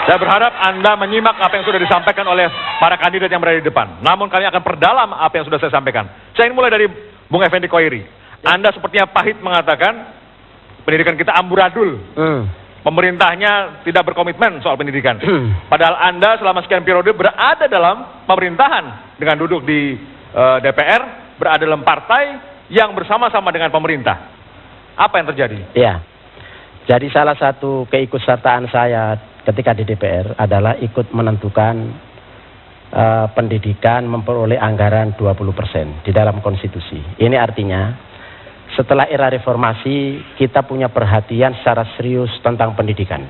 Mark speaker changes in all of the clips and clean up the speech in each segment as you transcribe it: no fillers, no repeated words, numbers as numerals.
Speaker 1: Saya berharap Anda menyimak apa yang sudah disampaikan oleh para kandidat yang berada di depan. Namun kami akan perdalam apa yang sudah saya sampaikan. Saya ingin mulai dari Bung Effendi Koiri. Anda sepertinya pahit mengatakan pendidikan kita amburadul. Pemerintahnya tidak berkomitmen soal pendidikan. Padahal Anda selama sekian periode berada dalam pemerintahan dengan duduk di DPR, berada dalam partai yang bersama-sama dengan pemerintah. Apa yang terjadi?
Speaker 2: Ya, jadi salah satu keikutsertaan saya ketika di DPR adalah ikut menentukan pendidikan memperoleh anggaran 20% di dalam konstitusi. Ini artinya setelah era reformasi kita punya perhatian secara serius tentang pendidikan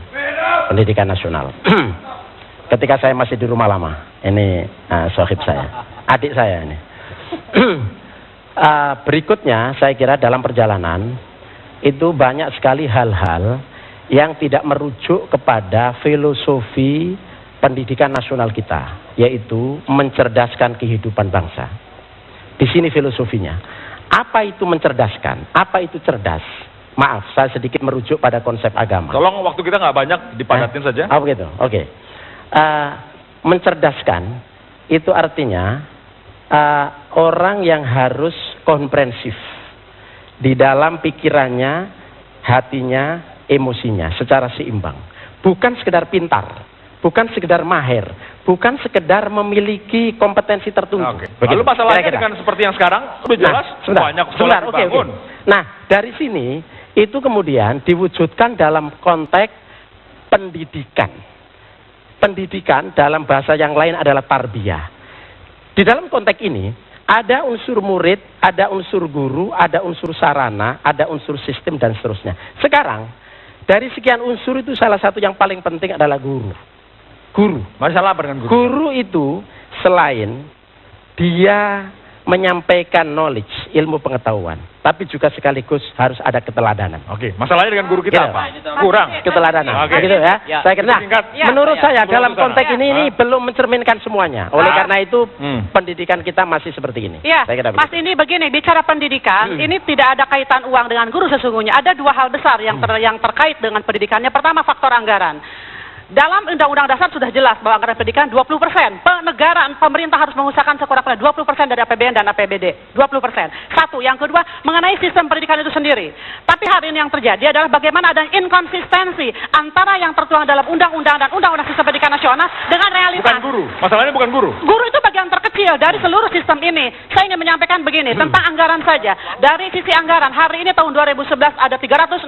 Speaker 2: nasional. Ketika saya masih di rumah lama, ini sohib saya, adik saya ini. Berikutnya saya kira dalam perjalanan itu banyak sekali hal-hal yang tidak merujuk kepada filosofi pendidikan nasional kita, yaitu mencerdaskan kehidupan bangsa. Di sini filosofinya. Apa itu mencerdaskan? Apa itu cerdas? Maaf, saya sedikit merujuk pada konsep agama.
Speaker 1: Tolong waktu kita nggak banyak, dipadatin saja.
Speaker 2: Oh begitu, oke. Mencerdaskan itu artinya orang yang harus komprehensif di dalam pikirannya, hatinya, emosinya secara seimbang. Bukan sekedar pintar, bukan sekedar mahir, bukan sekedar memiliki kompetensi tertentu.
Speaker 1: Lalu masalahnya dengan seperti yang sekarang sudah jelas, banyak sekolah dibangun.
Speaker 2: Nah, dari sini itu kemudian diwujudkan dalam konteks pendidikan. Pendidikan dalam bahasa yang lain adalah tarbiyah. Di dalam konteks ini ada unsur murid, ada unsur guru, ada unsur sarana, ada unsur sistem dan seterusnya. Sekarang dari sekian unsur itu salah satu yang paling penting adalah guru. Guru.
Speaker 1: Masalah apa dengan guru?
Speaker 2: Guru itu selain dia menyampaikan knowledge, ilmu pengetahuan, tapi juga sekaligus harus ada keteladanan.
Speaker 1: Oke, masalahnya dengan guru kita apa? Kurang
Speaker 2: keteladanan. Begitu ya. Saya kira menurut saya dalam konteks ini belum mencerminkan semuanya. Oleh karena itu pendidikan kita masih seperti ini.
Speaker 3: Iya. Mas ini begini, bicara pendidikan, ini tidak ada kaitan uang dengan guru sesungguhnya. Ada dua hal besar yang terkait dengan pendidikannya. Pertama, faktor anggaran. Dalam Undang-Undang Dasar sudah jelas bahwa anggaran pendidikan 20%. Pemerintah harus mengusahakan sekurang-kurangnya 20% dari APBN dan APBD. 20%. Satu. Yang kedua, mengenai sistem pendidikan itu sendiri. Tapi hari ini yang terjadi adalah bagaimana ada inkonsistensi antara yang tertuang dalam undang-undang dan undang-undang sistem pendidikan nasional dengan realitas.
Speaker 1: Bukan guru. Masalahnya bukan guru.
Speaker 3: Guru itu bagian terkecil dari seluruh sistem ini. Saya ingin menyampaikan begini, tentang anggaran saja. Dari sisi anggaran, hari ini tahun 2011 ada 368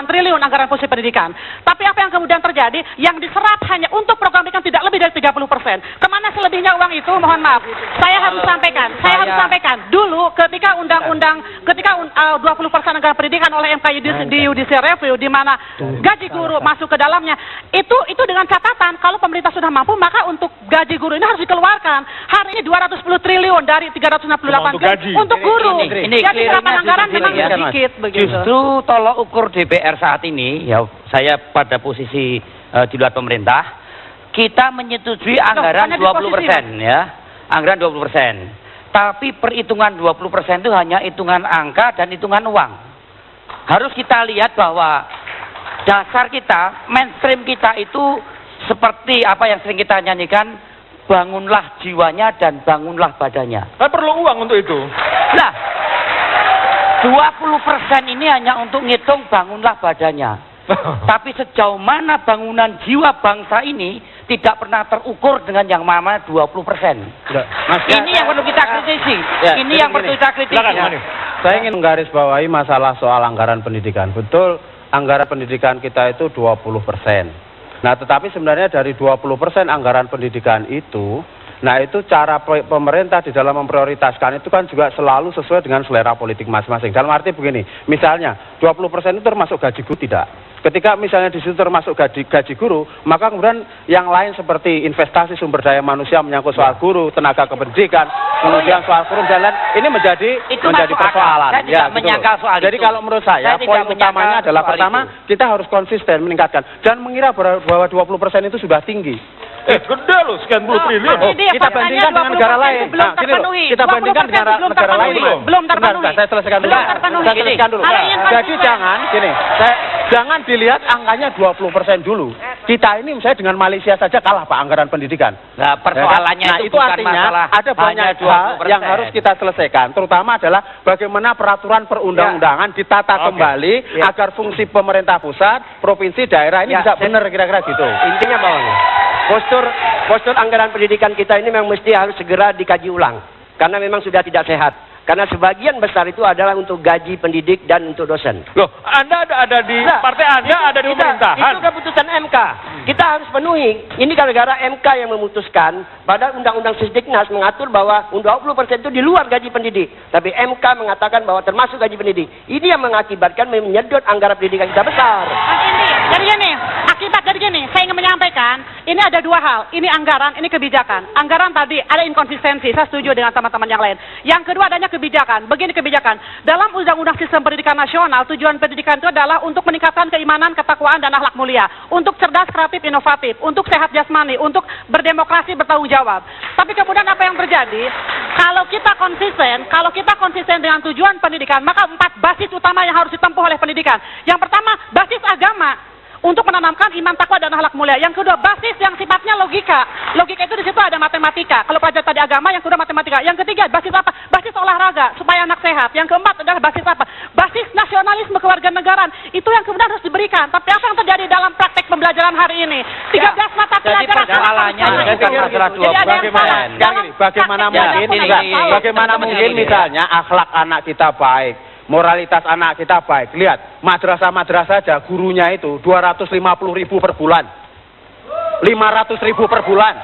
Speaker 3: triliun anggaran fungsi pendidikan. Tapi apa yang kemudian terjadi? Yang diserap hanya untuk program pendidikan tidak lebih dari 30%. Kemana selebihnya uang itu? Mohon maaf. Saya harus sampaikan. Dulu ketika ketika 20% anggaran pendidikan oleh MK di judicial review, di mana gaji guru masuk ke dalamnya, itu dengan catatan kalau pemerintah sudah mampu, maka untuk gaji guru ini harus dikeluarkan. Hari ini 210 triliun dari 368 triliun untuk guru. Jadi serapan anggaran memang sedikit begitu.
Speaker 4: Justru tolok ukur DPR saat ini, ya saya pada posisi di luar pemerintah, kita menyetujui anggaran 20%, ya, anggaran 20%. Tapi perhitungan 20% itu hanya hitungan angka dan hitungan uang. Harus kita lihat bahwa dasar kita, mainstream kita itu seperti apa yang sering kita nyanyikan, bangunlah jiwanya dan bangunlah badannya.
Speaker 1: Kan perlu uang untuk itu.
Speaker 4: Nah, 20% ini hanya untuk ngitung bangunlah badannya. Tapi sejauh mana bangunan jiwa bangsa ini tidak pernah terukur dengan yang namanya 20%. Ini yang perlu kita kritisi. Ini yang perlu kita kritisi.
Speaker 5: Saya ingin menggarisbawahi masalah soal anggaran pendidikan. Betul, anggaran pendidikan kita itu 20%. Nah, tetapi sebenarnya dari 20% anggaran pendidikan itu, nah itu cara pemerintah di dalam memprioritaskan itu kan juga selalu sesuai dengan selera politik masing-masing. Dalam arti begini, misalnya 20% itu termasuk gaji guru tidak. Ketika misalnya di situ termasuk gaji guru, maka kemudian yang lain seperti investasi sumber daya manusia menyangkut soal guru, tenaga kependidikan, kemudian soal kurum dan lain, ini menjadi persoalan.
Speaker 4: Ya, gitu.
Speaker 5: Jadi kalau menurut saya poin utamanya adalah pertama kita harus konsisten meningkatkan. Jangan mengira bahwa 20% itu sudah tinggi.
Speaker 1: Gede loh, sekian puluh triliun.
Speaker 5: Kita bandingkan dengan negara lain.
Speaker 3: Belum terpenuhi.
Speaker 5: Kita bandingkan dengan negara lain.
Speaker 3: Belum terpenuhi.
Speaker 5: Saya selesaikan dulu.
Speaker 3: Belum terpenuhi.
Speaker 5: Jadi jangan, gini, Jangan dilihat angkanya 20% dulu. Kita ini misalnya dengan Malaysia saja kalah Pak anggaran pendidikan.
Speaker 4: Nah, persoalannya
Speaker 5: Nah,
Speaker 4: itu
Speaker 5: itu
Speaker 4: bukan
Speaker 5: artinya
Speaker 4: masalah
Speaker 5: ada banyak
Speaker 4: hanya
Speaker 5: hal
Speaker 4: 20%.
Speaker 5: yang harus kita selesaikan. Terutama adalah bagaimana peraturan perundang-undangan ditata kembali agar fungsi pemerintah pusat, provinsi, daerah ini bisa benar kira-kira gitu.
Speaker 6: Intinya bahwa postur anggaran pendidikan kita ini memang mesti harus segera dikaji ulang. Karena memang sudah tidak sehat. Karena sebagian besar itu adalah untuk gaji pendidik dan untuk dosen.
Speaker 1: Loh, Anda ada di partai Anda, ada di pemerintahan.
Speaker 6: Itu keputusan MK. Kita harus penuhi. Ini gara-gara MK yang memutuskan pada Undang-Undang Sisdiknas mengatur bahwa 20% itu di luar gaji pendidik. Tapi MK mengatakan bahwa termasuk gaji pendidik. Ini yang mengakibatkan menyedot anggaran pendidikan kita besar.
Speaker 3: Jadi gini, akibat dari gini, saya ingin menyampaikan, ini ada dua hal. Ini anggaran, ini kebijakan. Anggaran tadi ada inkonsistensi, saya setuju dengan teman-teman yang lain. Yang kedua adanya kebijakan. Begini kebijakan. Dalam Undang-Undang Sistem Pendidikan Nasional, tujuan pendidikan itu adalah untuk meningkatkan keimanan, ketakwaan, dan akhlak mulia. Untuk cerdas, kreatif, inovatif. Untuk sehat jasmani. Untuk berdemokrasi, bertanggung jawab. Tapi kemudian apa yang terjadi? Kalau kita konsisten dengan tujuan pendidikan, maka 4 basis utama yang harus ditempuh oleh pendidikan. Yang pertama, basis agama. Untuk menanamkan iman, takwa, dan akhlak mulia. Yang kedua, basis yang sifatnya logika. Logika itu di situ ada matematika. Kalau pelajar tadi agama, yang kedua matematika. Yang ketiga, basis apa? Basis olahraga, supaya anak sehat. Yang keempat adalah basis apa? Basis nasionalisme kewarganegaraan. Itu yang kemudian harus diberikan. Tapi apa yang terjadi dalam praktek pembelajaran hari ini? 13 mata pelajaran.
Speaker 4: Persoalannya bukan masalah 20%.
Speaker 5: Bagaimana mungkin misalnya akhlak anak kita baik, moralitas anak kita baik. Lihat, madrasah-madrasah saja gurunya itu 250.000 per bulan. 500.000 per bulan.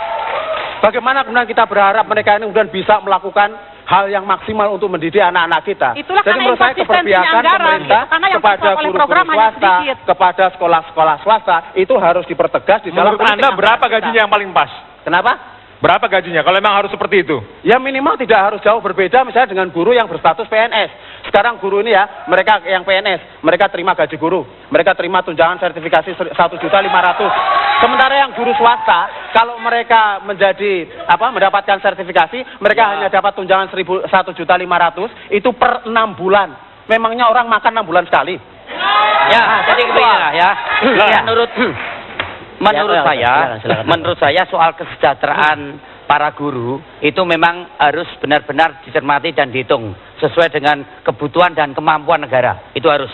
Speaker 5: Bagaimana kemudian kita berharap mereka ini kemudian bisa melakukan hal yang maksimal untuk mendidik anak-anak kita.
Speaker 3: Itulah
Speaker 5: Jadi menurut saya keberpihakan pemerintah kepada guru-guru swasta, kepada sekolah-sekolah swasta itu harus dipertegas di dalam.
Speaker 1: Menurut Anda berapa gajinya yang paling pas?
Speaker 5: Kenapa?
Speaker 1: Berapa gajinya kalau memang harus seperti itu?
Speaker 5: Ya minimal tidak harus jauh berbeda misalnya dengan guru yang berstatus PNS. Sekarang guru ini ya, mereka yang PNS, mereka terima gaji guru. Mereka terima tunjangan sertifikasi 1.500.000. Sementara yang guru swasta, kalau mereka mendapatkan sertifikasi, mereka hanya dapat tunjangan 1.500.000 itu per 6 bulan. Memangnya orang makan 6 bulan sekali?
Speaker 4: Ya, jadi beginilah ya. Menurut saya soal kesejahteraan para guru itu memang harus benar-benar dicermati dan dihitung sesuai dengan kebutuhan dan kemampuan negara. Itu harus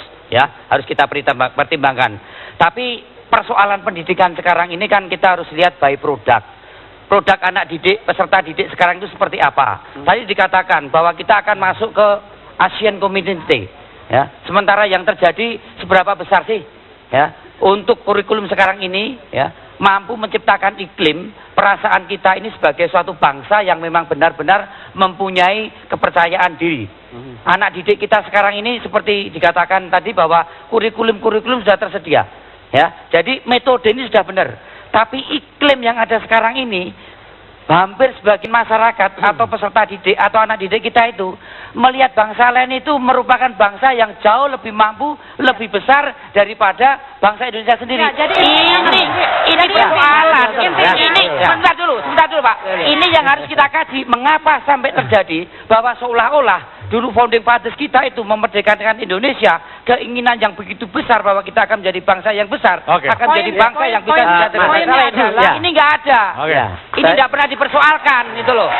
Speaker 4: kita pertimbangkan. Tapi persoalan pendidikan sekarang ini kan kita harus lihat by produk. Produk anak didik, peserta didik sekarang itu seperti apa? Tadi dikatakan bahwa kita akan masuk ke Asian Community. Ya. Sementara yang terjadi seberapa besar sih? Ya. Untuk kurikulum sekarang ini mampu menciptakan iklim perasaan kita ini sebagai suatu bangsa yang memang benar-benar mempunyai kepercayaan diri. Anak didik kita sekarang ini seperti dikatakan tadi bahwa kurikulum sudah tersedia. Ya, jadi metode ini sudah benar. Tapi iklim yang ada sekarang ini hampir sebagian masyarakat atau peserta didik atau anak didik kita itu melihat bangsa lain itu merupakan bangsa yang jauh lebih mampu, lebih besar daripada bangsa Indonesia sendiri.
Speaker 3: Ya, jadi
Speaker 4: ini persoalan. Sebentar dulu Pak. Ini yang harus kita kaji. Mengapa sampai terjadi bahwa seolah-olah dulu founding fathers kita itu memerdekakan Indonesia, keinginan yang begitu besar bahwa kita akan menjadi bangsa yang besar, akan menjadi bangsa yang bisa sejahtera. Ini nggak ada. Ini tidak pernah dipersoalkan itu loh.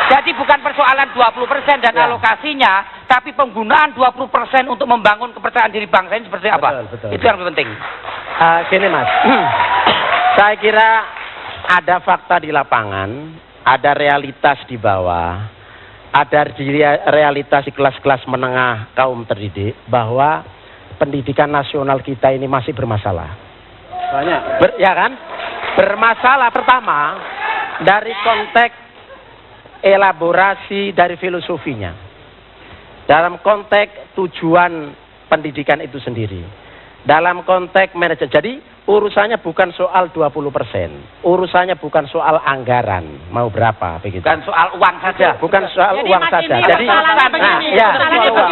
Speaker 4: Jadi bukan persoalan 20% dan alokasinya, tapi penggunaan 20% untuk membangun kepercayaan diri bangsa ini seperti apa?
Speaker 2: Betul.
Speaker 4: Itu yang lebih penting.
Speaker 2: Gini Mas, saya kira ada fakta di lapangan, ada realitas di bawah. Ada realitas di kelas-kelas menengah kaum terdidik bahwa pendidikan nasional kita ini masih bermasalah.
Speaker 5: Banyak.
Speaker 2: Ya kan? Bermasalah pertama dari konteks elaborasi dari filosofinya. Dalam konteks tujuan pendidikan itu sendiri. Dalam konteks manajemen. Jadi urusannya bukan soal 20%. Urusannya bukan soal anggaran. Mau berapa begitu.
Speaker 4: Bukan soal uang saja.
Speaker 2: Bukan soal
Speaker 3: Jadi
Speaker 2: uang
Speaker 3: Mas,
Speaker 2: saja.
Speaker 3: ini
Speaker 2: Jadi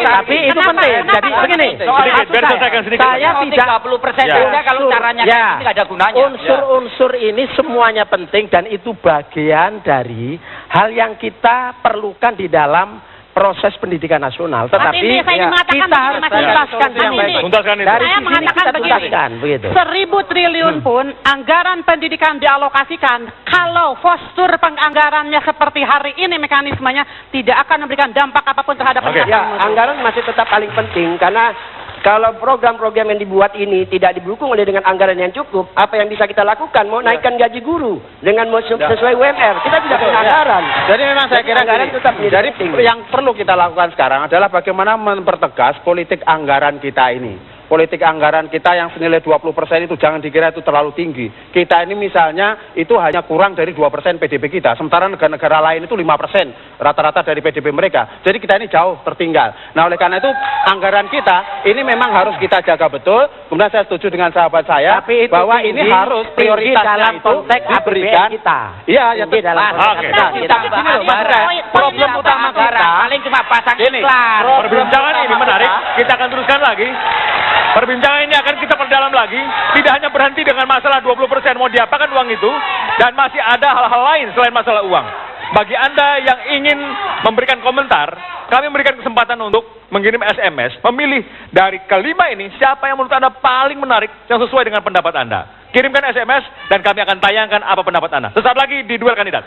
Speaker 2: tapi itu penting. Jadi begini. Saya tidak
Speaker 4: 20% saja kalau caranya ini tidak ada gunanya.
Speaker 2: Unsur-unsur ini semuanya penting dan itu bagian dari hal yang kita perlukan di dalam proses pendidikan nasional,
Speaker 3: Mas
Speaker 2: tetapi
Speaker 3: Indi, saya ingin mengatakan
Speaker 2: kita
Speaker 3: begini,
Speaker 2: harus
Speaker 3: Mas Indi.
Speaker 2: tuntaskan
Speaker 3: Mas Indi.
Speaker 1: Tuntaskan itu.
Speaker 2: Dari
Speaker 3: Saya
Speaker 2: sisi ini
Speaker 3: mengatakan
Speaker 2: kita
Speaker 3: begini.
Speaker 2: tuntaskan, begitu.
Speaker 3: 1.000 triliun pun anggaran pendidikan dialokasikan, kalau postur penganggarannya seperti hari ini mekanismenya tidak akan memberikan dampak apapun terhadap
Speaker 1: Oke.
Speaker 3: pendidikan.
Speaker 6: Ya, anggaran masih tetap paling penting karena kalau program-program yang dibuat ini tidak didukung oleh dengan anggaran yang cukup, apa yang bisa kita lakukan? Mau naikkan gaji guru dengan mau sesuai UMR, kita tidak punya anggaran.
Speaker 5: Jadi memang saya kira
Speaker 6: anggaran
Speaker 5: gini,
Speaker 6: tetap menjadi
Speaker 5: jadi
Speaker 6: penting.
Speaker 5: yang perlu kita lakukan sekarang adalah bagaimana mempertegas politik anggaran kita ini. Politik anggaran kita yang senilai 20% itu jangan dikira itu terlalu tinggi. Kita ini misalnya itu hanya kurang dari 2% PDB kita. Sementara negara-negara lain itu 5% rata-rata dari PDB mereka. Jadi kita ini jauh tertinggal. Nah oleh karena itu anggaran kita ini memang harus kita jaga betul. Kemudian saya setuju dengan sahabat saya
Speaker 2: Tapi itu
Speaker 5: bahwa
Speaker 2: tinggi,
Speaker 5: ini harus
Speaker 2: tinggi
Speaker 5: prioritasnya
Speaker 2: dalam
Speaker 5: itu
Speaker 2: konteks
Speaker 5: diberikan.
Speaker 2: APBN kita.
Speaker 5: Iya, ya
Speaker 2: Tinggi dalam
Speaker 5: tepat.
Speaker 2: konteks
Speaker 1: Oke.
Speaker 2: APBN kita.
Speaker 5: Tapi gini loh, Mas Ray, problem utama kita
Speaker 4: paling cuma pasang
Speaker 5: Gini,
Speaker 4: iklan.
Speaker 1: Perbincangan ini menarik, kita akan teruskan lagi. Perbincangan ini akan kita perdalam lagi. Tidak hanya berhenti dengan masalah 20% mau diapakan uang itu, dan masih ada hal-hal lain selain masalah uang. Bagi Anda yang ingin memberikan komentar, kami memberikan kesempatan untuk mengirim SMS, memilih dari kelima ini siapa yang menurut Anda paling menarik yang sesuai dengan pendapat Anda. Kirimkan SMS dan kami akan tayangkan apa pendapat Anda. Sesaat lagi di Duel Kandidat.